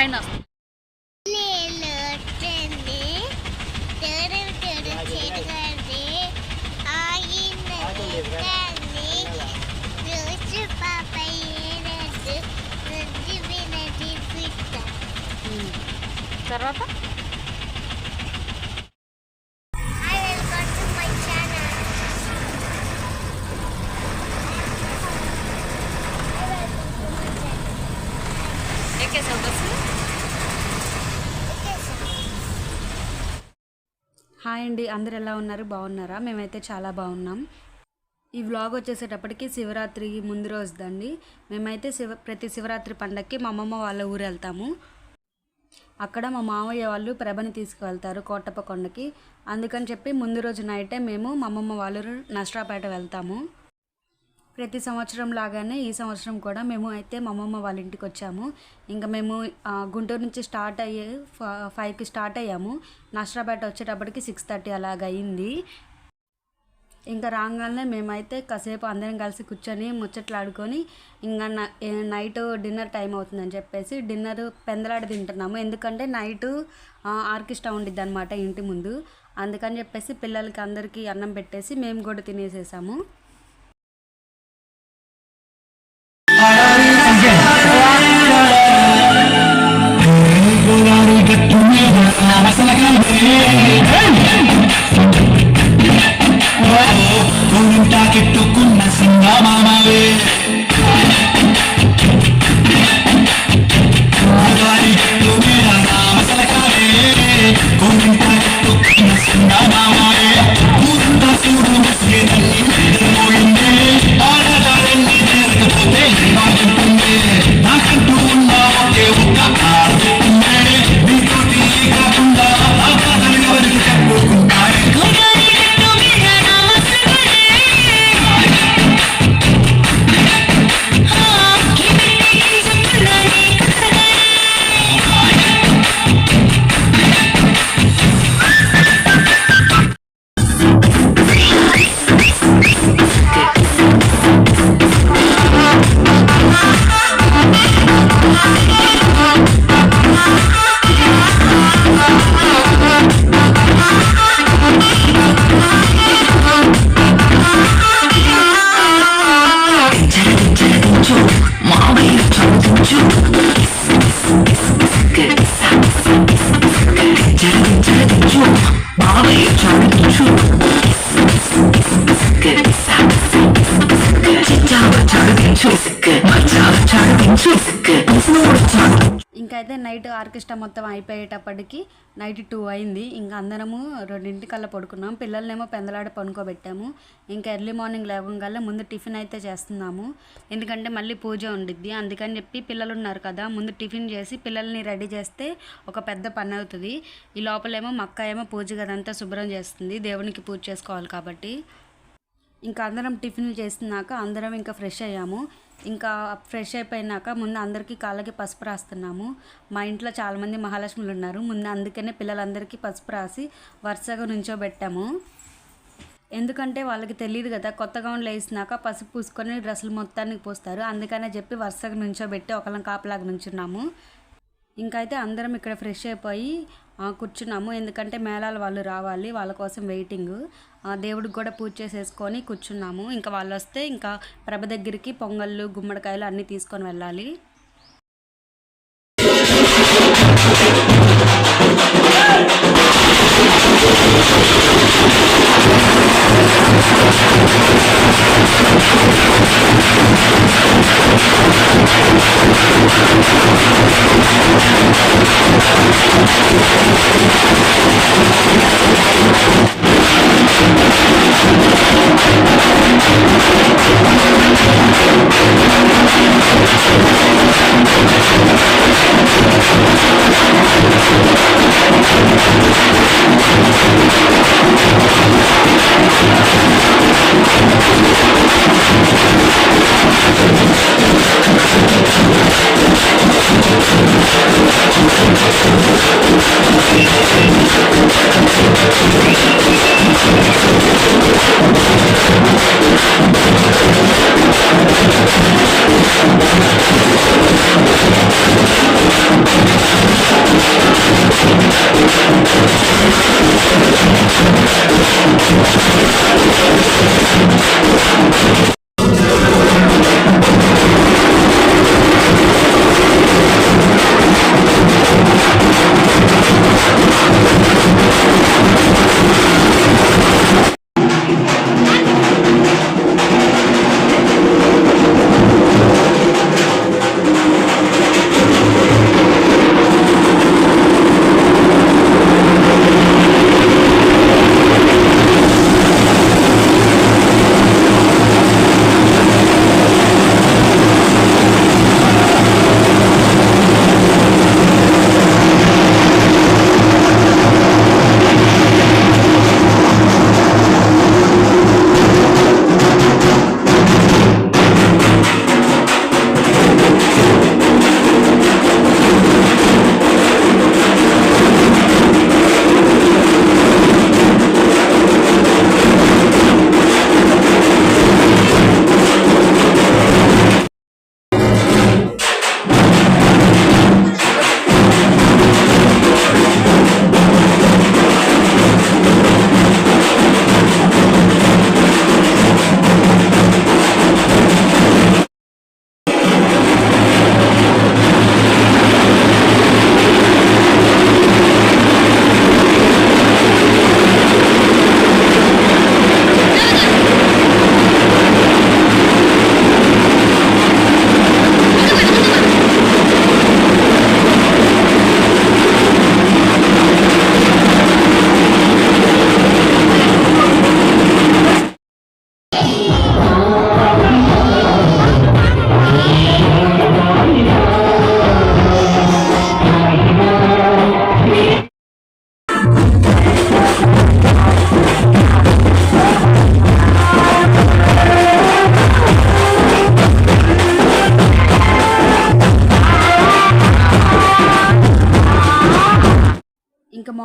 Train వస్తుంది. తర్వాత hi అండి, అందరు ఎలా ఉన్నారు? బాగున్నారా? మేమైతే చాలా బాగున్నాం. ఈ వ్లాగ్ వచ్చేసేటప్పటికి శివరాత్రి ముందు రోజుదండి. మేమైతే ప్రతి శివరాత్రి పండగకి మా అమ్మమ్మ వాళ్ళ ఊరు వెళ్తాము. అక్కడ మా మామయ్య వాళ్ళు ప్రభని తీసుకువెళ్తారు కోటప్ప కొండకి. అందుకని చెప్పి ముందు రోజు నైటే మేము మా అమ్మమ్మ వాళ్ళు నష్టపేట వెళ్తాము. ప్రతి సంవత్సరం లాగానే ఈ సంవత్సరం కూడా మేము అయితే మా అమ్మమ్మ వాళ్ళ ఇంటికి వచ్చాము. ఇంకా మేము గుంటూరు నుంచి 5కి స్టార్ట్ అయ్యాము. నష్టపేట వచ్చేటప్పటికి 6:30 అలాగ అయింది. ఇంకా రాగానే మేమైతే కాసేపు అందరం కలిసి కూర్చొని ముచ్చట్లాడుకొని ఇంకా నైట్ డిన్నర్ టైం అవుతుందని చెప్పేసి డిన్నర్ పెందలాడ తింటున్నాము. ఎందుకంటే నైటు ఆర్కెస్ట్రా ఉండిద్ది అనమాట ఇంటి ముందు. అందుకని చెప్పేసి పిల్లలకి అందరికీ అన్నం పెట్టేసి మేము కూడా తినేసేసాము. కెట్టుకున్న సింగమామవే నాకంటూ ఉన్న ఒకే ఒక్క కాకుండా ఎవరికి చెప్పుకుంటారు. ఇంకైతే నైట్ ఆర్కెస్ట్రా మొత్తం అయిపోయేటప్పటికి నైట్ 2 అయింది. ఇంకా అందరము 2:00 పడుకున్నాం. పిల్లల్నేమో పెందలాడ పనుకోబెట్టాము. ఇంకా ఎర్లీ మార్నింగ్ లేవగానే ముందు టిఫిన్ అయితే చేస్తున్నాము. ఎందుకంటే మళ్ళీ పూజ ఉండిద్ది. అందుకని చెప్పి పిల్లలు ఉన్నారు కదా, ముందు టిఫిన్ చేసి పిల్లల్ని రెడీ చేస్తే ఒక పెద్ద పని అవుతుంది. ఈ లోపలేమో మా అక్క ఏమో పూజ గదంతా శుభ్రం చేస్తుంది, దేవునికి పూజ చేసుకోవాలి కాబట్టి. ఇంకా అందరం టిఫిన్లు చేస్తున్నాక అందరం ఇంకా ఫ్రెష్ అయ్యాము. ఇంకా ఫ్రెష్ అయిపోయినాక ముందు అందరికీ కాళ్ళకి పసుపు రాస్తున్నాము. మా ఇంట్లో చాలామంది మహాలక్ష్ములు ఉన్నారు. ముందు అందుకనే పిల్లలందరికీ పసుపు రాసి వరుసగా నుంచోబెట్టాము. ఎందుకంటే వాళ్ళకి తెలియదు కదా, కొత్త గౌన్లు వేసినాక పసుపు పూసుకొని డ్రెస్సులు మొత్తానికి పోస్తారు. అందుకనే చెప్పి వరుసగా నుంచోబెట్టి ఒకళ్ళని కాపలాగా నుంచున్నాము. ఇంకైతే అందరం ఇక్కడ ఫ్రెష్ అయిపోయి కూర్చున్నాము. ఎందుకంటే మేళాల వాళ్ళు రావాలి, వాళ్ళ కోసం వెయిటింగ్. దేవుడికి కూడా పూజ చేసేసుకొని కూర్చున్నాము. ఇంకా వాళ్ళు వస్తే ఇంకా ప్రభ దగ్గరికి పొంగళ్ళు గుమ్మడికాయలు అన్నీ తీసుకొని వెళ్ళాలి.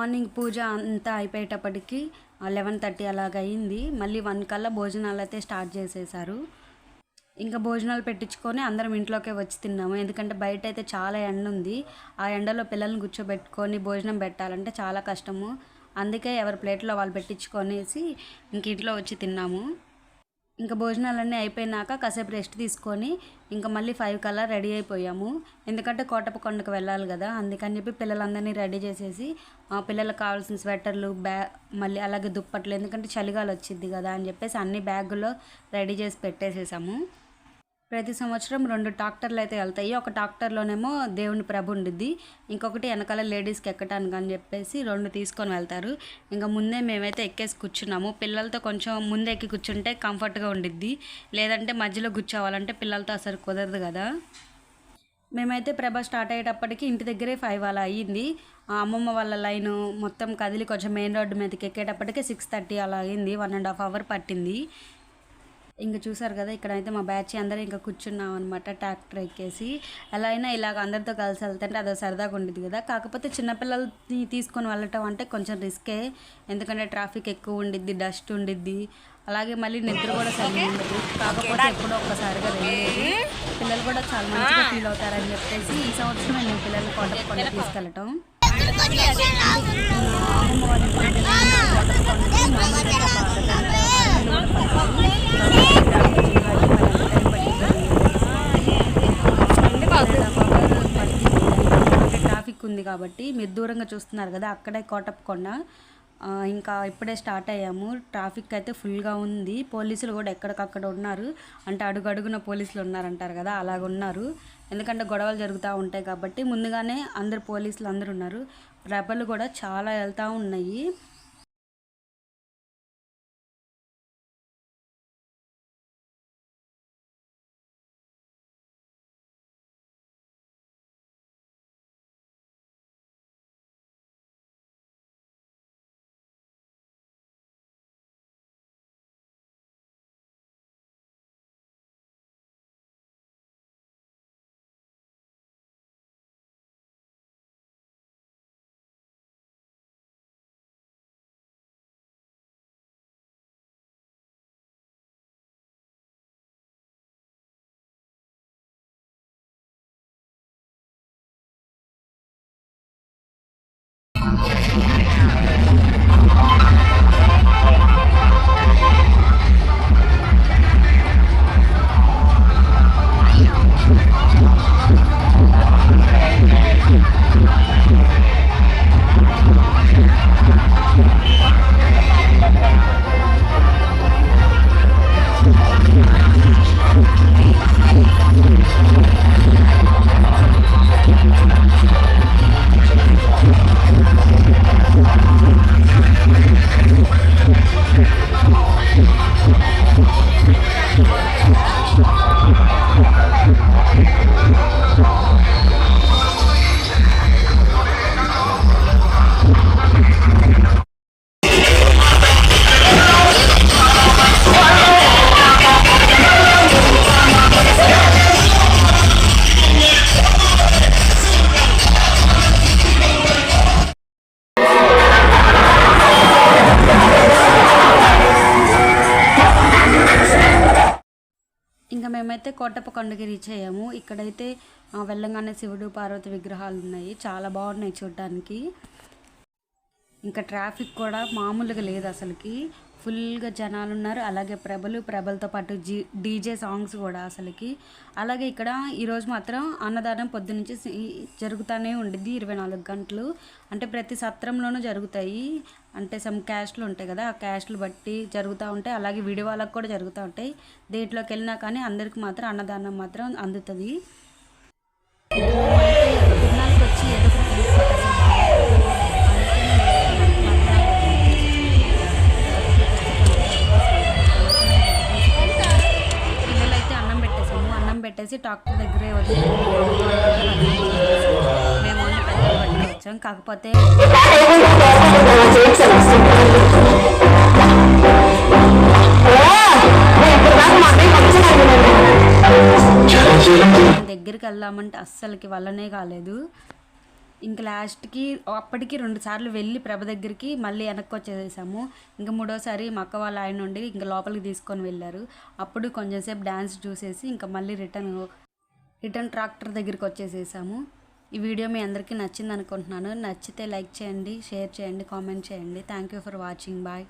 మార్నింగ్ పూజ అంతా అయిపోయేటప్పటికి 11:30 అలాగ అయింది. మళ్ళీ 1 కల్లా భోజనాలు అయితే స్టార్ట్ చేసేసారు. ఇంకా భోజనాలు పెట్టించుకొని అందరం ఇంట్లోకే వచ్చి తిన్నాము. ఎందుకంటే బయట అయితే చాలా ఎండ ఉంది. ఆ ఎండలో పిల్లల్ని కూర్చోబెట్టుకొని భోజనం పెట్టాలంటే చాలా కష్టము. అందుకే ఎవరి ప్లేట్లో వాళ్ళు పెట్టించుకొనేసి ఇంక ఇంట్లో వచ్చి తిన్నాము. ఇంకా భోజనాలన్నీ అయిపోయినాక కాసేపు రెస్ట్ తీసుకొని ఇంకా మళ్ళీ 5 కల్లా రెడీ అయిపోయాము. ఎందుకంటే కోటప్పకొండకు వెళ్ళాలి కదా, అందుకని చెప్పి పిల్లలందరినీ రెడీ చేసేసి పిల్లలకు కావాల్సిన స్వెటర్లు మళ్ళీ అలాగే దుప్పట్లు, ఎందుకంటే చలిగాలి వచ్చింది కదా అని చెప్పేసి అన్ని బ్యాగుల్లో రెడీ చేసి పెట్టేసేసాము. ప్రతి సంవత్సరం 2 ట్రాక్టర్లు అయితే వెళ్తాయి. ఒక ట్రాక్టర్లోనేమో దేవుని ప్రభ ఉండిద్ది, ఇంకొకటి వెనకాల లేడీస్కి ఎక్కటానికి అని చెప్పేసి 2 తీసుకొని వెళ్తారు. ఇంకా ముందే మేమైతే ఎక్కేసి కూర్చున్నాము. పిల్లలతో కొంచెం ముందే ఎక్కి కూర్చుంటే కంఫర్ట్గా ఉండిద్ది, లేదంటే మధ్యలో కూర్చోవాలంటే పిల్లలతో అసలు కుదరదు కదా. మేమైతే ప్రభ స్టార్ట్ అయ్యేటప్పటికి ఇంటి దగ్గరే 5 అలా అయ్యింది. అమ్మమ్మ వాళ్ళ లైను మొత్తం కదిలి కొంచెం మెయిన్ రోడ్డు మీదకి ఎక్కేటప్పటికి 6:30 అలా అయింది. 1.5 అవర్ పట్టింది. ఇంకా చూసారు కదా, ఇక్కడైతే మా బ్యాచ్ అందరూ ఇంకా కూర్చున్నాం అనమాట ట్రాక్టర్ ఎక్కేసి. ఎలా అయినా ఇలాగ అందరితో కలిసి వెళ్తుంటే అదో సరదాగా ఉండేది కదా. కాకపోతే చిన్నపిల్లల్ని తీసుకొని వెళ్ళటం అంటే కొంచెం రిస్కే, ఎందుకంటే ట్రాఫిక్ ఎక్కువ ఉండిద్ది, డస్ట్ ఉండిద్ది, అలాగే మళ్ళీ నిద్ర కూడా సరిగ్గా ఉండదు. కాకపోతే ఎప్పుడో ఒక్కసారిగా వెళ్ళేది. పిల్లలు కూడా చాలా మంచిగా ఫీల్ అవుతారని చెప్పేసి ఈ సంవత్సరం నేను పిల్లల్ని కోటప్పకొండ తీసుకెళ్ళటం. అమ్మమ్మ వాళ్ళ కోటప్పకొండకి మామూలుగా ట్రాఫిక్ ఉంది కాబట్టి మీరు దూరంగా చూస్తున్నారు కదా, అక్కడే కోటప్పకొండ. ఇంకా ఇప్పుడే స్టార్ట్ అయ్యాము. ట్రాఫిక్ అయితే ఫుల్గా ఉంది. పోలీసులు కూడా ఎక్కడికక్కడ ఉన్నారు, అంటే అడుగడుగున పోలీసులు ఉన్నారంటారు కదా, అలాగ ఉన్నారు. ఎందుకంటే గొడవలు జరుగుతూ ఉంటాయి కాబట్టి ముందుగానే అందరు పోలీసులు అందరు ఉన్నారు. రెబలు కూడా చాలా వెళ్తూ ఉన్నాయి. ఇంకా మేమైతే కోటప్పకొండకి రీచ్ అయ్యాము. ఇక్కడైతే వెళ్ళంగానే శివుడు పార్వతి విగ్రహాలు ఉన్నాయి, చాలా బాగున్నాయి చూడటానికి. ఇంకా ట్రాఫిక్ కూడా మామూలుగా లేదు అసలుకి, ఫుల్గా జనాలు ఉన్నారు. అలాగే ప్రభలతో పాటు డీజే సాంగ్స్ కూడా అసలుకి. అలాగే ఇక్కడ ఈరోజు మాత్రం అన్నదానం పొద్దునుంచి జరుగుతూనే ఉండిద్ది 24 గంటలు. అంటే ప్రతి సత్రంలోనూ జరుగుతాయి, అంటే సమ్ క్యాస్ట్లు ఉంటాయి కదా, ఆ క్యాస్ట్లు బట్టి జరుగుతూ ఉంటాయి. అలాగే విడి వాళ్ళకు కూడా జరుగుతూ ఉంటాయి. దేంట్లోకి వెళ్ళినా కానీ అందరికి మాత్రం అన్నదానం మాత్రం అందుతుంది. తిరునాళ్ళకి వచ్చి ఏదో పిల్లలైతే అన్నం పెట్టేసాము. అన్నం పెట్టేసి డాక్టర్ దగ్గరే వదిలి మేము పెద్దలు పట్టుకు వచ్చాం. కాకపోతే దగ్గరికి వెళ్దామంటే అస్సలకి వల్లనే కాలేదు. ఇంక లాస్ట్కి అప్పటికి 2 సార్లు వెళ్ళి ప్రభ దగ్గరికి మళ్ళీ వెనక్కి వచ్చేసేసాము. ఇంకా 3వసారి మా అక్క వాళ్ళ ఆయన నుండి ఇంకా లోపలికి తీసుకొని వెళ్ళారు. అప్పుడు కొంచెం సేపు డ్యాన్స్ చూసేసి ఇంకా మళ్ళీ రిటర్న్ ట్రాక్టర్ దగ్గరికి వచ్చేసేసాము. ఈ వీడియో మీ అందరికీ నచ్చింది అనుకుంటున్నాను. నచ్చితే లైక్ చేయండి, షేర్ చేయండి, కామెంట్ చేయండి. Thank you for watching. Bye.